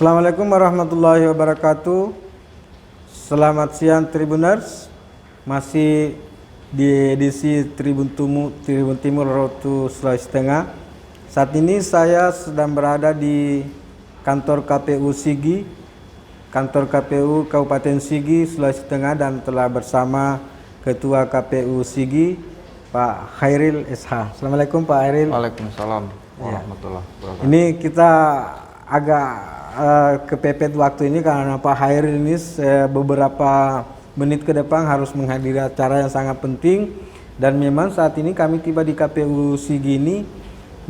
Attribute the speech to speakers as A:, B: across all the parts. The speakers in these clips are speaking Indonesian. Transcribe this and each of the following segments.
A: Assalamualaikum warahmatullahi wabarakatuh. Selamat siang Tribuners. Masih di edisi Tribun Timur Rotu Sulawesi Tengah. Saat ini saya sedang berada di kantor KPU Sigi, kantor KPU Kabupaten Sigi, Sulawesi Tengah, dan telah bersama Ketua KPU Sigi, Pak Hairil SH. Assalamualaikum Pak Hairil.
B: Waalaikumsalam warahmatullahi wabarakatuh.
A: Ini kita agak kepepet waktu ini karena Pak Hairil ini beberapa menit ke depan harus menghadiri acara yang sangat penting, dan memang saat ini kami tiba di KPU Sigi ini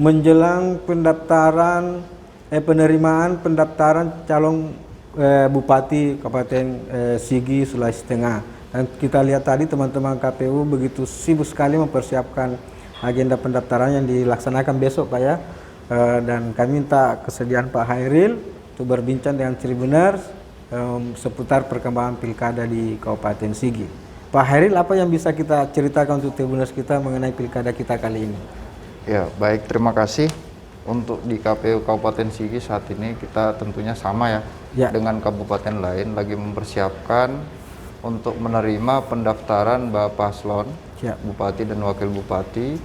A: menjelang pendaftaran penerimaan pendaftaran calon Bupati Kabupaten Sigi Sulawesi Tengah. Dan kita lihat tadi teman-teman KPU begitu sibuk sekali mempersiapkan agenda pendaftaran yang dilaksanakan besok Pak ya. Dan kami minta kesediaan Pak Hairil untuk berbincang dengan Tribuners seputar perkembangan pilkada di Kabupaten Sigi. Pak Hairil, apa yang bisa kita ceritakan untuk Tribuners kita mengenai pilkada kita kali ini?
B: Ya, baik, terima kasih. Untuk di KPU Kabupaten Sigi saat ini kita tentunya sama ya dengan kabupaten lain lagi mempersiapkan untuk menerima pendaftaran Bapak Paslon Bupati dan Wakil Bupati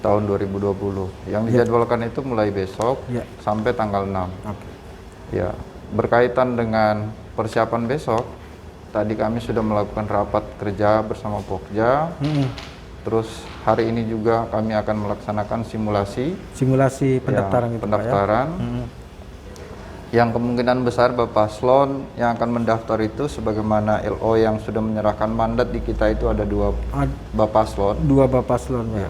B: tahun 2020. Yang dijadwalkan itu mulai besok sampai tanggal 6. Ya, berkaitan dengan persiapan besok, tadi kami sudah melakukan rapat kerja bersama Pokja. Terus hari ini juga kami akan melaksanakan simulasi
A: pendaftaran itu,
B: pendaftaran. Yang kemungkinan besar Bapak Paslon yang akan mendaftar itu sebagaimana LO yang sudah menyerahkan mandat di kita itu ada dua Bapak Paslon.
A: Dua Bapak Paslon ya.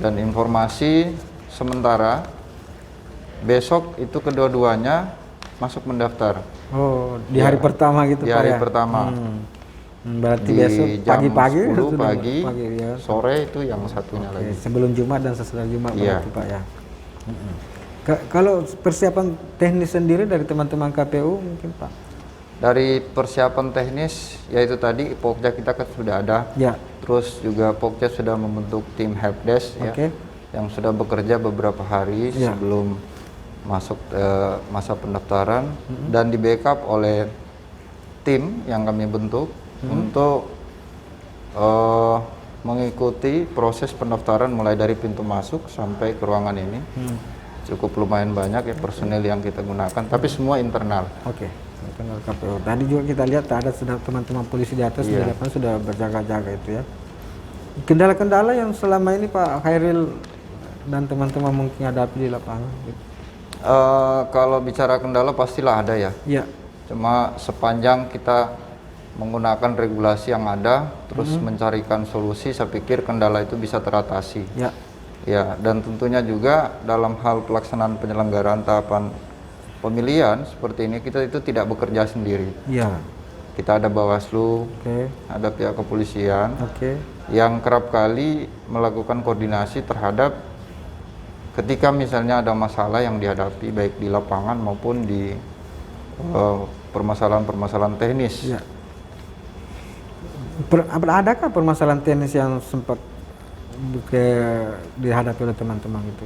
B: Dan informasi sementara besok itu kedua-duanya masuk mendaftar.
A: Oh, di hari pertama gitu Pak ya?
B: Di hari pertama.
A: Berarti
B: di
A: besok pagi-pagi,
B: 10 pagi,
A: ya.
B: sore itu yang satunya lagi.
A: Sebelum Jumat dan sesudah Jumat berarti Pak ya. Kalau persiapan teknis sendiri dari teman-teman KPU mungkin Pak?
B: Dari persiapan teknis, yaitu tadi Pokja kita kan sudah ada. Terus juga Pokja sudah membentuk tim helpdesk yang sudah bekerja beberapa hari sebelum masuk masa pendaftaran dan di backup oleh tim yang kami bentuk untuk mengikuti proses pendaftaran mulai dari pintu masuk sampai ke ruangan ini. Cukup lumayan banyak ya personil yang kita gunakan, tapi semua internal.
A: Internal KPU. Tadi juga kita lihat ada sudah teman-teman polisi di atas di depan sudah berjaga-jaga itu ya. Kendala-kendala yang selama ini Pak Hairil dan teman-teman mungkin hadapi di lapangan gitu.
B: Kalau bicara kendala pastilah ada ya. Cuma sepanjang kita menggunakan regulasi yang ada, terus mencarikan solusi, saya pikir kendala itu bisa teratasi. Ya, dan tentunya juga dalam hal pelaksanaan penyelenggaraan tahapan pemilihan seperti ini kita itu tidak bekerja sendiri. Kita ada Bawaslu, ada pihak kepolisian yang kerap kali melakukan koordinasi terhadap ketika misalnya ada masalah yang dihadapi baik di lapangan maupun di permasalahan-permasalahan teknis.
A: Adakah permasalahan teknis yang sempat dihadapi oleh teman-teman itu?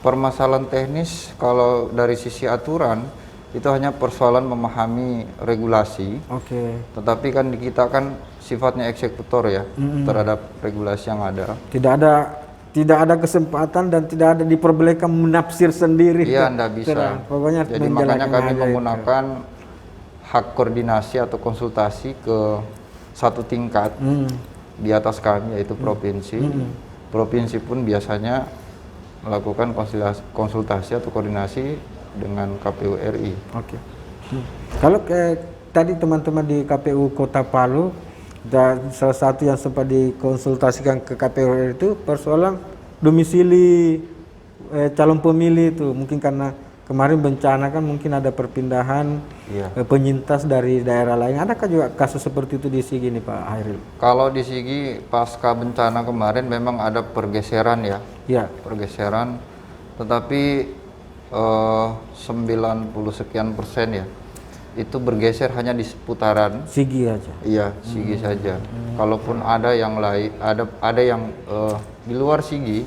B: Permasalahan teknis kalau dari sisi aturan itu hanya persoalan memahami regulasi. Tetapi kan di kita kan sifatnya eksekutor ya terhadap regulasi yang ada. Tidak ada kesempatan dan tidak ada diperbolehkan menafsir sendiri.
A: Iya,
B: tidak bisa. Pokoknya jadi makanya kami menggunakan hak koordinasi atau konsultasi ke satu tingkat di atas kami yaitu provinsi. Provinsi pun biasanya melakukan konsultasi atau koordinasi dengan KPU RI.
A: Kalau tadi teman-teman di KPU Kota Palu, dan salah satu yang sempat dikonsultasikan ke KPU RI itu persoalan domisili calon pemilih itu. Mungkin karena kemarin bencana kan mungkin ada perpindahan penyintas dari daerah lain. Adakah juga kasus seperti itu di Sigi nih Pak Hairil?
B: Kalau di Sigi pasca bencana kemarin memang ada pergeseran ya. Pergeseran, tetapi 90 sekian persen ya itu bergeser hanya di seputaran
A: Sigi aja.
B: Iya, Sigi saja. Kalaupun ada yang lain, ada yang di luar Sigi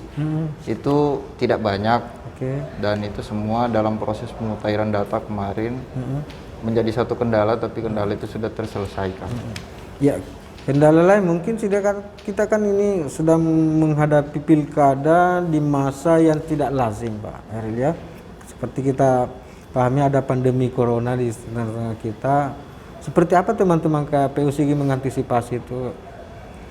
B: itu tidak banyak.
A: Oke.
B: Dan itu semua dalam proses pemutahiran data kemarin menjadi satu kendala, tapi kendala itu sudah terselesaikan.
A: Ya, kendala lain mungkin kita kan ini sedang menghadapi pilkada di masa yang tidak lazim, Pak Hairil ya. Seperti kita pahami ada pandemi corona di tengah-tengah kita. Seperti apa teman-teman KPU SIGI mengantisipasi itu?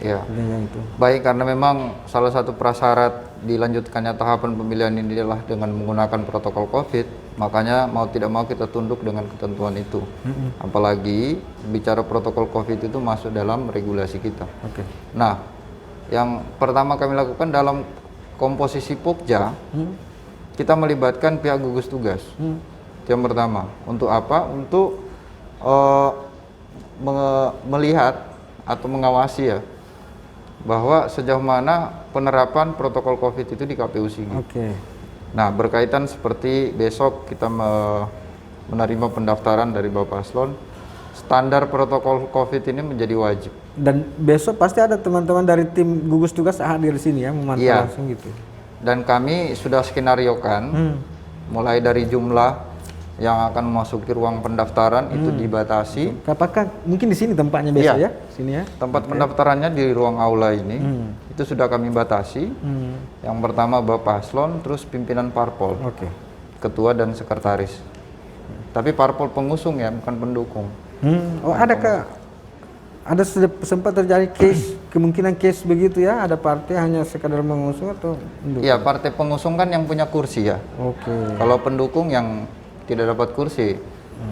B: Ya.
A: Itu.
B: Baik, karena memang salah satu prasyarat dilanjutkannya tahapan pemilihan ini adalah dengan menggunakan protokol COVID, makanya mau tidak mau kita tunduk dengan ketentuan itu. Apalagi bicara protokol COVID itu masuk dalam regulasi kita.
A: Oke.
B: Nah, yang pertama kami lakukan dalam komposisi Pokja, kita melibatkan pihak gugus tugas. Itu yang pertama. Untuk apa? Untuk melihat atau mengawasi ya, bahwa sejauh mana penerapan protokol COVID itu di KPU SIGI.
A: Oke.
B: Nah, berkaitan seperti besok kita menerima pendaftaran dari Bapak Paslon, standar protokol COVID ini menjadi wajib.
A: Dan besok pasti ada teman-teman dari tim gugus tugas hadir di sini ya, memantau langsung gitu.
B: Dan kami sudah skenariokan, mulai dari jumlah yang akan memasuki ruang pendaftaran itu dibatasi.
A: Apakah mungkin di sini tempatnya besok ya? Sini ya.
B: Tempat pendaftarannya di ruang aula ini itu sudah kami batasi. Yang pertama Bapak Paslon, terus pimpinan parpol, ketua dan sekretaris. Tapi parpol pengusung ya, bukan pendukung.
A: Oh, ada sempat terjadi kemungkinan case begitu ya? Ada partai hanya sekadar mengusung atau pendukung?
B: Iya, partai pengusung kan yang punya kursi ya.
A: Oke.
B: Kalau pendukung yang tidak dapat kursi,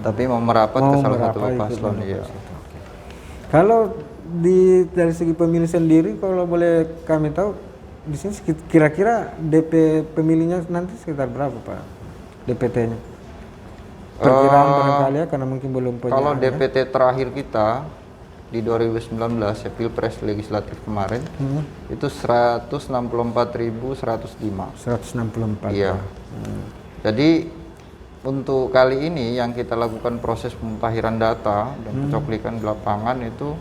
B: tapi mau merapat ke salah satu paslon. Iya.
A: Kalau dari segi pemilih sendiri, kalau boleh kami tahu, di sini kira-kira DP pemilihnya nanti sekitar berapa, Pak? DPT-nya? Perkiraan barangkali ya, karena mungkin belum punya.
B: Kalau DPT terakhir kita di 2019 ya, Pilpres legislatif kemarin, itu 164.105.
A: 164.
B: Iya. Jadi untuk kali ini yang kita lakukan proses pemutahiran data dan pencoklikan di lapangan itu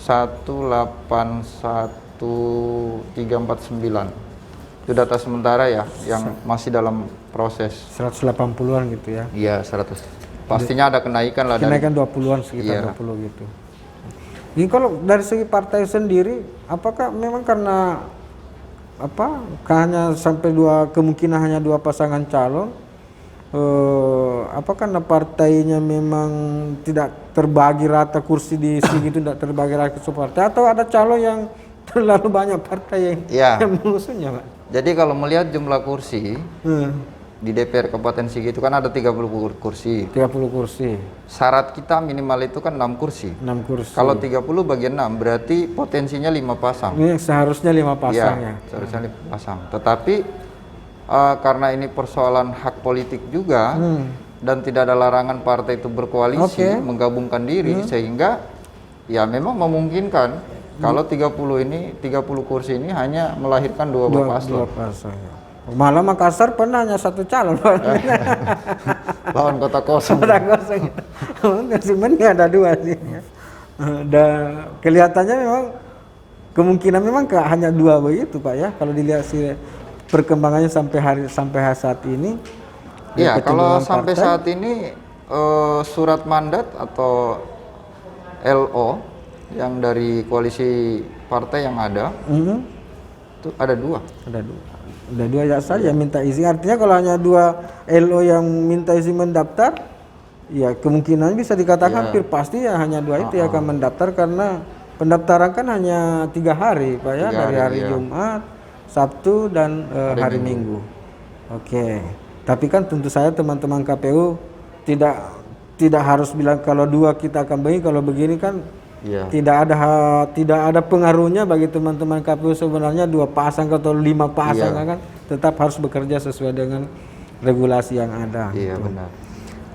B: 181.349. Itu data sementara ya, yang masih dalam proses.
A: 180-an gitu ya?
B: Iya, 100. Pastinya ada kenaikan lah.
A: Kenaikan 20-an, sekitar 20 gitu. Ini kalau dari segi partai sendiri, apakah memang karena hanya sampai kemungkinan hanya dua pasangan calon? Apa karena partainya memang tidak terbagi rata kursi di sini, itu tidak terbagi rata ke partai, atau ada calon yang terlalu banyak partai yang mengusungnya, Pak?
B: Jadi kalau melihat jumlah kursi di DPR Kabupaten SIGI itu kan ada 30 kursi. 30
A: kursi.
B: Syarat kita minimal itu kan 6 kursi.
A: 6 kursi.
B: Kalau 30 bagian 6 berarti potensinya 5 pasang.
A: Ini seharusnya 5 pasang ya.
B: Seharusnya 5 pasang. Tetapi karena ini persoalan hak politik juga dan tidak ada larangan partai itu berkoalisi, menggabungkan diri, sehingga ya memang memungkinkan kalau 30 kursi ini hanya melahirkan dua paslon.
A: Malah Makassar pernah hanya satu calon.
B: Lawan kota kosong.
A: Kota kosong. Sebenarnya ada dua sih. Dan kelihatannya memang kemungkinan memang hanya dua begitu, Pak ya, kalau dilihat sih perkembangannya sampai saat ini.
B: Iya, kalau sampai saat ini surat mandat atau LO yang dari koalisi partai yang ada itu ada dua. Ada dua
A: ya saja minta izin. Artinya kalau hanya dua LO yang minta izin mendaftar, ya kemungkinan bisa dikatakan hampir pasti ya hanya dua itu yang akan mendaftar, karena pendaftaran kan hanya 3 hari, Pak ya, dari hari Jumat, Sabtu dan hari Minggu. Oke. Tapi kan tentu saja teman-teman KPU tidak harus bilang kalau dua kita akan begini, kalau begini kan tidak ada pengaruhnya bagi teman-teman KPU sebenarnya 2 pasang atau 5 pasang kan tetap harus bekerja sesuai dengan regulasi yang ada.
B: Iya, benar.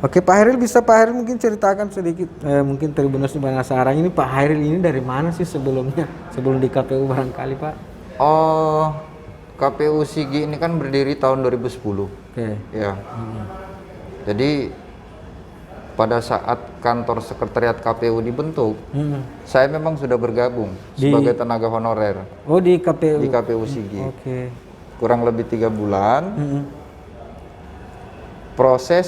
A: Oke, Pak Hairil, bisa Pak Hairil mungkin ceritakan sedikit, mungkin Tribuners penasaran ini Pak Hairil ini dari mana sih sebelum di KPU barangkali, Pak?
B: Oh, KPU SIGI ini kan berdiri tahun 2010.
A: Oke.
B: Ya. Jadi pada saat kantor sekretariat KPU dibentuk, saya memang sudah bergabung sebagai tenaga honorer.
A: Oh, di KPU?
B: Di KPU SIGI.
A: Oke.
B: Kurang lebih 3 bulan. proses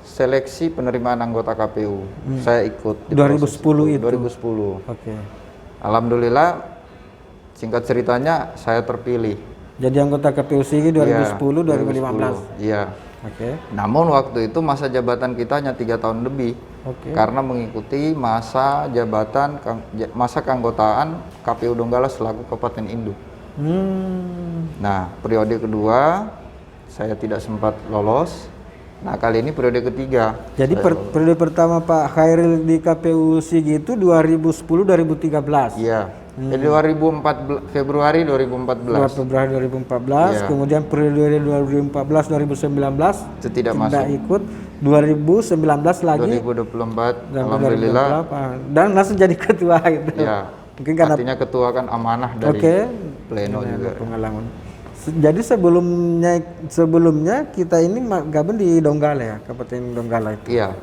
B: seleksi penerimaan anggota KPU. Saya ikut di
A: 2010 itu.
B: 2010.
A: Oke.
B: Alhamdulillah, singkat ceritanya saya terpilih.
A: Jadi anggota KPU Sigi 2010 2015.
B: Iya.
A: Oke.
B: Namun waktu itu masa jabatan kita hanya 3 tahun lebih.
A: Oke.
B: Karena mengikuti masa jabatan masa keanggotaan KPU Donggala selaku Kabupaten Induk. Nah, periode kedua saya tidak sempat lolos. Nah, kali ini periode ketiga.
A: Jadi periode pertama Pak Khairil di KPU Sigi itu 2010-2013.
B: Iya. Jadi Februari 2014.
A: Februari 2014,
B: Iya.
A: kemudian periode 2014-2019
B: Itu tidak masuk.
A: ikut, 2019 lagi
B: 2024
A: dan
B: alhamdulillah
A: 2028. Dan langsung jadi ketua gitu.
B: ya.
A: Mungkin karena
B: Artinya ketua kan amanah dari pleno juga.
A: pengalaman. Jadi sebelumnya kita ini gabung di Donggala ya, Kabupaten Donggala itu.
B: Iya.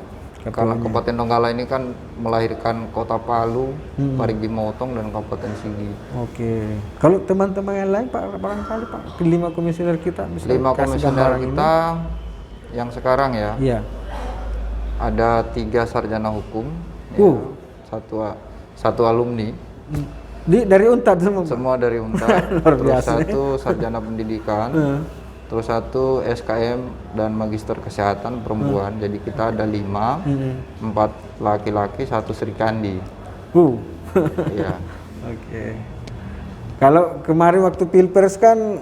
B: Karena Kabupaten Donggala ini kan melahirkan Kota Palu, Parigi Motong dan Kabupaten Sigi.
A: Oke. Kalau teman-teman yang lain Pak, barangkali Pak, 5 komisioner kita bisa
B: 5
A: kasih
B: komisioner
A: gambaran
B: kita yang sekarang ya.
A: Iya.
B: Ada 3 sarjana hukum, ya, satu alumni,
A: Dari Unpad semua. Pak?
B: semua dari Unpad, terus
A: biasa.
B: 1 sarjana pendidikan, terus 1 SKM dan magister kesehatan perempuan. Jadi kita ada 5, 4 laki-laki, 1 Sri Kandi. Iya.
A: Oke. Kalau kemarin waktu pilpres kan,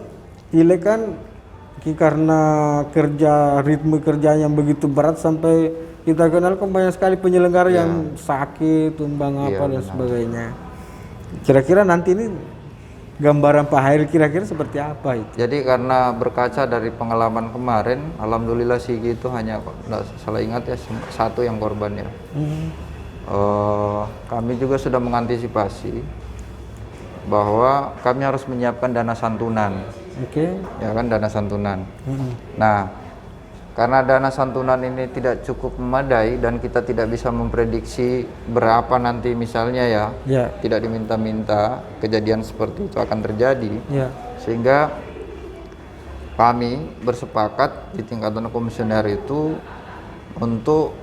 A: pileg kan karena ritme kerja yang begitu berat sampai kita kenal kan banyak sekali penyelenggara yang sakit, tumbang apa dan sebagainya. Kira-kira nanti ini gambaran Pak Khairil kira-kira seperti apa itu?
B: Jadi karena berkaca dari pengalaman kemarin, alhamdulillah Sigi itu hanya, nggak salah ingat ya, 1 yang korban ya. Kami juga sudah mengantisipasi bahwa kami harus menyiapkan dana santunan.
A: Oke.
B: Ya kan, dana santunan. Nah, karena dana santunan ini tidak cukup memadai dan kita tidak bisa memprediksi berapa nanti misalnya ya, tidak diminta-minta, kejadian seperti itu akan terjadi. Sehingga kami bersepakat di tingkatan komisioner itu untuk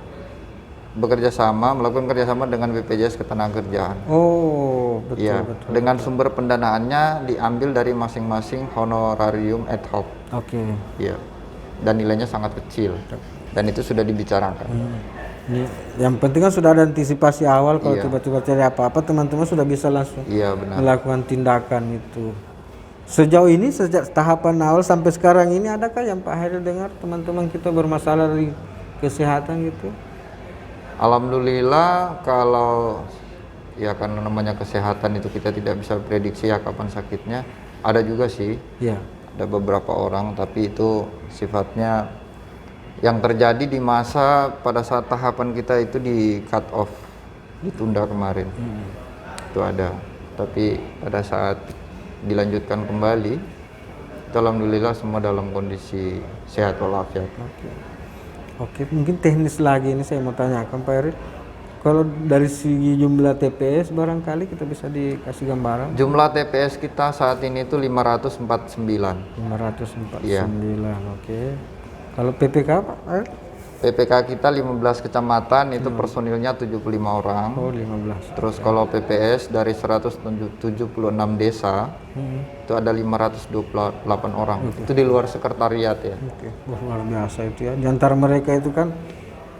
B: melakukan kerjasama dengan BPJS Ketenagakerjaan.
A: Oh, betul,
B: Ya,
A: betul.
B: dengan sumber pendanaannya diambil dari masing-masing honorarium ad hoc.
A: Oke.
B: Ya, dan nilainya sangat kecil. Dan itu sudah dibicarakan.
A: Yang penting kan sudah ada antisipasi awal kalau tiba-tiba terjadi apa-apa, teman-teman sudah bisa langsung
B: Benar.
A: melakukan tindakan itu. Sejauh ini sejak tahapan awal sampai sekarang ini adakah yang Pak Khairil dengar teman-teman kita bermasalah dari kesehatan gitu?
B: Alhamdulillah, kalau ya karena namanya kesehatan itu kita tidak bisa prediksi ya kapan sakitnya. Ada juga sih. Ada beberapa orang, tapi itu sifatnya yang terjadi di masa pada saat tahapan kita itu di cut off, ditunda kemarin. Itu ada. Tapi pada saat dilanjutkan kembali, itu alhamdulillah semua dalam kondisi sehat walafiat.
A: Oke, mungkin teknis lagi ini saya mau tanyakan Pak Khairil. Kalau dari segi jumlah TPS barangkali kita bisa dikasih gambaran.
B: Jumlah TPS kita saat ini itu 549.
A: 549.
B: Iya.
A: Oke. Kalau PPK Pak Khairil?
B: PPK kita 15 kecamatan itu personilnya 75 orang.
A: Oh, 15.
B: Terus kalau PPS dari 176 desa itu ada 528 orang. Itu di luar sekretariat ya.
A: Oke. Wah, luar biasa itu ya. Di antara mereka itu kan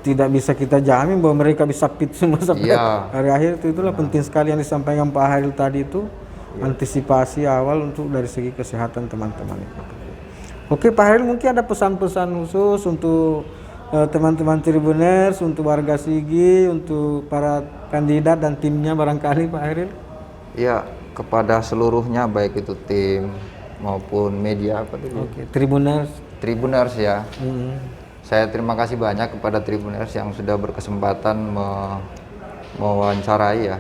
A: tidak bisa kita jamin bahwa mereka bisa fit semua sampai hari akhir itu. Itulah penting sekali yang disampaikan Pak Khairil tadi itu, antisipasi awal untuk dari segi kesehatan teman-teman itu. Oke Pak Khairil, mungkin ada pesan-pesan khusus untuk teman-teman Tribuners, untuk warga Sigi, untuk para kandidat dan timnya barangkali Pak Khairil?
B: Ya, kepada seluruhnya baik itu tim maupun media apa tadi?
A: Oke, Tribuners
B: ya. Saya terima kasih banyak kepada Tribuners yang sudah berkesempatan mewawancarai ya,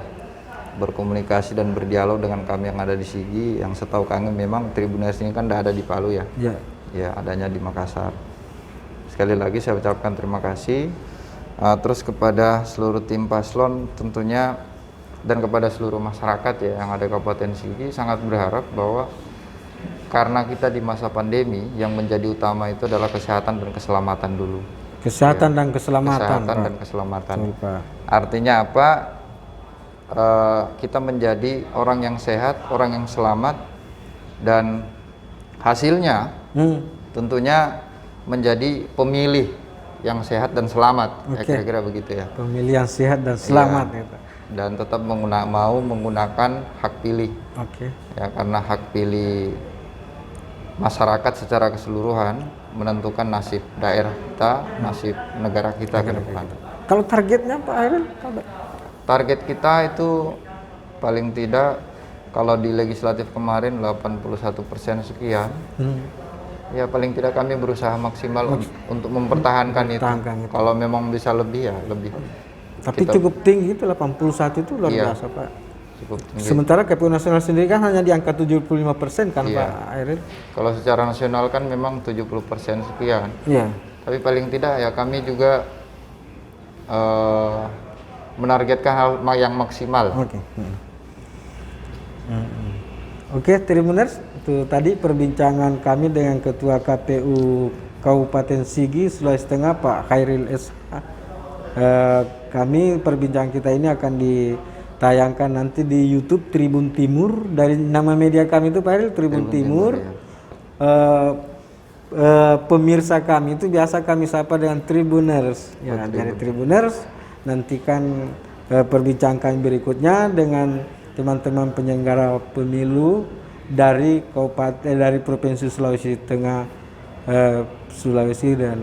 B: berkomunikasi dan berdialog dengan kami yang ada di Sigi. Yang setahu kami memang Tribuners ini kan tidak ada di Palu ya. Ya, adanya di Makassar. Sekali lagi saya ucapkan terima kasih. Terus kepada seluruh tim paslon tentunya dan kepada seluruh masyarakat ya yang ada di Kabupaten Sigi, sangat berharap bahwa karena kita di masa pandemi yang menjadi utama itu adalah kesehatan dan keselamatan dulu.
A: Kesehatan dan keselamatan.
B: Kesehatan
A: Pak.
B: dan keselamatan.
A: Betul, Pak.
B: Artinya apa? Kita menjadi orang yang sehat, orang yang selamat, dan hasilnya tentunya menjadi pemilih yang sehat dan selamat. Ya, kira-kira begitu ya.
A: Pemilih yang sehat dan selamat.
B: Iya.
A: Gitu.
B: Dan tetap mau menggunakan hak pilih.
A: Oke.
B: Ya, karena hak pilih masyarakat secara keseluruhan menentukan nasib daerah kita, nasib negara kita ke depan.
A: Kalau targetnya Pak Hairil?
B: Target kita itu paling tidak kalau di legislatif kemarin 81% sekian. Ya paling tidak kami berusaha maksimal untuk mempertahankan itu. Kalau memang bisa lebih ya lebih.
A: Tapi cukup tinggi itu 81 itu luar biasa Pak.
B: Cukup tinggi.
A: Sementara KPU nasional sendiri kan hanya di angka 75% kan Pak Hairil?
B: Kalau secara nasional kan memang 70% sekian.
A: Iya. Tapi
B: paling tidak ya kami juga menargetkan hal yang maksimal.
A: Oke. Oke, Tribuners, itu tadi perbincangan kami dengan Ketua KPU Kabupaten Sigi Sulawesi Tengah Pak Hairil SH. Kami perbincangan kita ini akan ditayangkan nanti di YouTube Tribun Timur, dari nama media kami itu Pak Hairil Tribun Timur. Pemirsa kami itu biasa kami sapa dengan Tribuners. Ya, jadi Tribuners, nantikan perbincangan kami berikutnya dengan teman-teman penyelenggara pemilu dari dari Provinsi Sulawesi Tengah, Sulawesi dan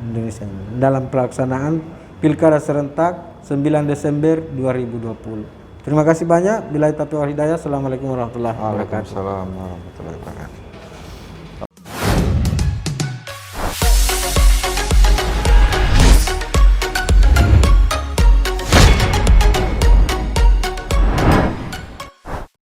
A: Indonesia dalam pelaksanaan Pilkada serentak 9 Desember 2020. Terima kasih banyak. Billahi taufiq wal hidayah. Assalamualaikum warahmatullahi wabarakatuh.
B: Waalaikumsalam warahmatullahi wabarakatuh.